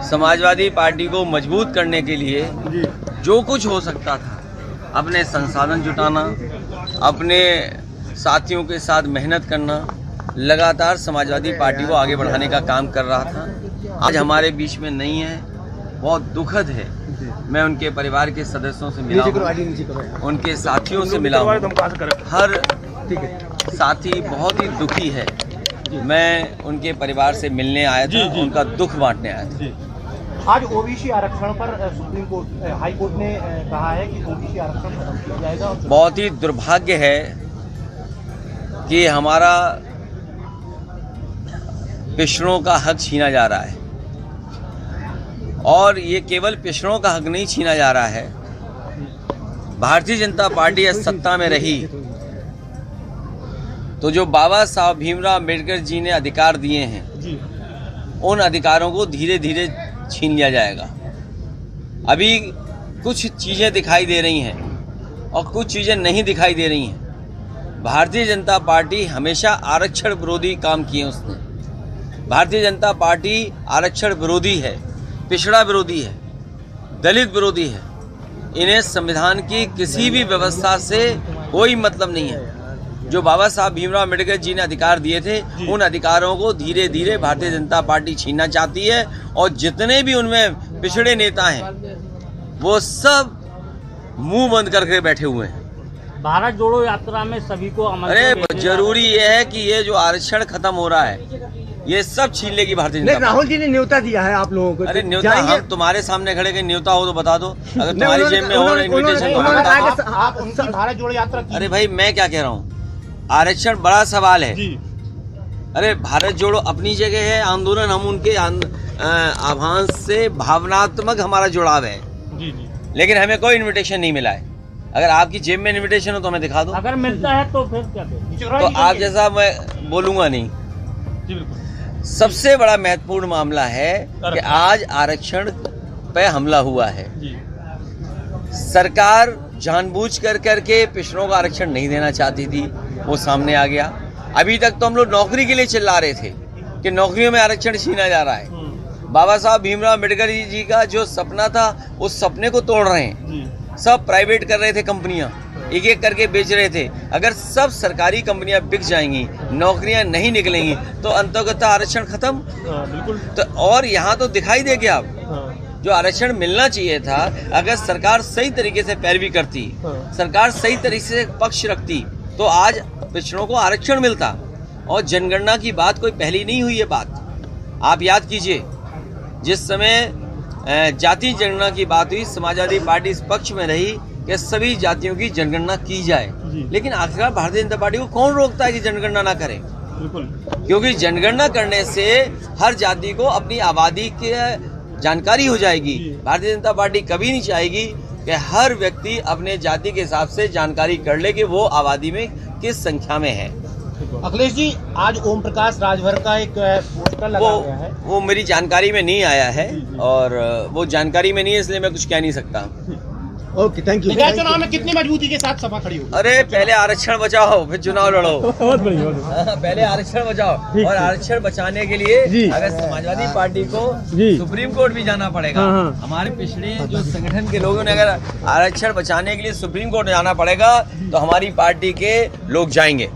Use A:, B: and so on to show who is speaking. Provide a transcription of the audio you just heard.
A: Samajwadi party को मजबूत करने के लिए जो कुछ हो सकता था, अपने संसाधन जुटाना, अपने साथियों के साथ मेहनत करना, लगातार समाजवादी पार्टी को आगे बढ़ाने का काम कर रहा था। आज हमारे बीच में नहीं है, बहुत दुखद है। मैं उनके परिवार के सदस्यों से मिला हूँ, उनके साथियों से मिला हूँ। हर साथी बहुत ही दुखी है। मैं उनके परिवार से मिलने आया था, उनका दुख बांटने आया था।
B: आज ओबीसी आरक्षण पर सुप्रीम कोर्ट, हाई कोर्ट ने कहा है कि ओबीसी आरक्षण खत्म किया जाएगा।
A: बहुत ही दुर्भाग्य है कि हमारा पिछड़ों का हक छीना जा रहा है, और ये केवल पिछड़ों का हक नहीं छीना जा रहा है। भारतीय जनता पार्टी सत्ता में रही तो जो बाबा साहब भीमराव अम्बेडकर जी ने अधिकार दिए हैं, उन अधिकारों को धीरे धीरे छीन लिया जाएगा। अभी कुछ चीज़ें दिखाई दे रही हैं और कुछ चीज़ें नहीं दिखाई दे रही हैं। भारतीय जनता पार्टी हमेशा आरक्षण विरोधी काम किए उसने। भारतीय जनता पार्टी आरक्षण विरोधी है, पिछड़ा विरोधी है, दलित विरोधी है। इन्हें संविधान की किसी भी व्यवस्था से कोई मतलब नहीं है। जो बाबा साहब भीमराव अम्बेडकर जी ने अधिकार दिए थे, उन अधिकारों को धीरे धीरे भारतीय जनता पार्टी छीनना चाहती है, और जितने भी उनमें पिछड़े नेता हैं वो सब मुंह बंद करके बैठे हुए हैं।
C: भारत जोड़ो यात्रा में सभी को
A: अरे जरूरी ये है कि ये जो आरक्षण खत्म हो रहा है, ये सब छीन लेगी भारतीय जनता पार्टी।
B: राहुल जी ने न्योता दिया है आप लोगों को।
A: अरे न्योता हम तुम्हारे सामने खड़े के न्योता हो तो बता दो, अगर तुम्हारी जेब में हो इन्विटेशन तो
B: आप उनकी भारत जोड़ो यात्रा की।
A: अरे भाई मैं क्या कह रहा हूँ, आरक्षण बड़ा सवाल है। अरे भारत जोड़ो अपनी जगह है, आंदोलन हम उनके आह्वान से भावनात्मक हमारा जुड़ाव है। लेकिन हमें कोई इनविटेशन नहीं मिला है। अगर आपकी जेब में इनविटेशन हो तो हमें दिखा दो।
C: अगर मिलता है तो फिर क्या
A: तो आप जैसा मैं बोलूंगा नहीं। सबसे बड़ा महत्वपूर्ण मामला है कि आज आरक्षण पे हमला हुआ है। सरकार जानबूझ कर करके पिछड़ों का आरक्षण नहीं देना चाहती थी, वो सामने आ गया। अभी तक तो हम लोग नौकरी के लिए चिल्ला रहे थे कि नौकरियों में आरक्षण छीना जा रहा है। बाबा साहब भीमराव अम्बेडकर जी का जो सपना था, उस सपने को तोड़ रहे हैं। सब प्राइवेट कर रहे थे, कंपनियां एक एक करके बेच रहे थे। अगर सब सरकारी कंपनियां बिक जाएंगी, नौकरियां नहीं निकलेंगी, तो अंततः आरक्षण खत्म। तो और यहाँ तो दिखाई दे गया जो आरक्षण मिलना चाहिए था, अगर सरकार सही तरीके से पैरवी करती, सरकार सही तरीके से पक्ष रखती, तो आज पिछड़ों को आरक्षण मिलता। और जनगणना की बात कोई पहली नहीं हुई है बात। आप याद कीजिए, जिस समय जाति जनगणना की बात हुई, समाजवादी पार्टी इस पक्ष में रही कि सभी जातियों की जनगणना की जाए। लेकिन आखिरकार भारतीय जनता पार्टी को कौन रोकता है कि जनगणना ना करें? क्योंकि जनगणना करने से हर जाति को अपनी आबादी की जानकारी हो जाएगी। भारतीय जनता पार्टी कभी नहीं चाहेगी कि हर व्यक्ति अपने जाति के हिसाब से जानकारी कर ले कि वो आबादी में किस संख्या में है।
B: अखिलेश जी, आज ओम प्रकाश राजभर का एक पोस्टर लगा गया है।
A: वो मेरी जानकारी में नहीं आया है, और वो जानकारी में नहीं है, इसलिए मैं कुछ कह नहीं सकता।
B: Okay, thank you. निकाय चुनाव में कितनी मजबूती के साथ सभा खड़ी होगी?
A: अरे पहले आरक्षण बचाओ, फिर चुनाव लड़ो।
B: बहुत बढ़िया।
A: पहले आरक्षण बचाओ, और आरक्षण बचाने के लिए अगर समाजवादी पार्टी को सुप्रीम कोर्ट भी जाना पड़ेगा, हमारे पिछड़े जो संगठन के लोगों ने अगर आरक्षण बचाने के लिए सुप्रीम कोर्ट जाना पड़ेगा, तो हमारी पार्टी के लोग जाएंगे।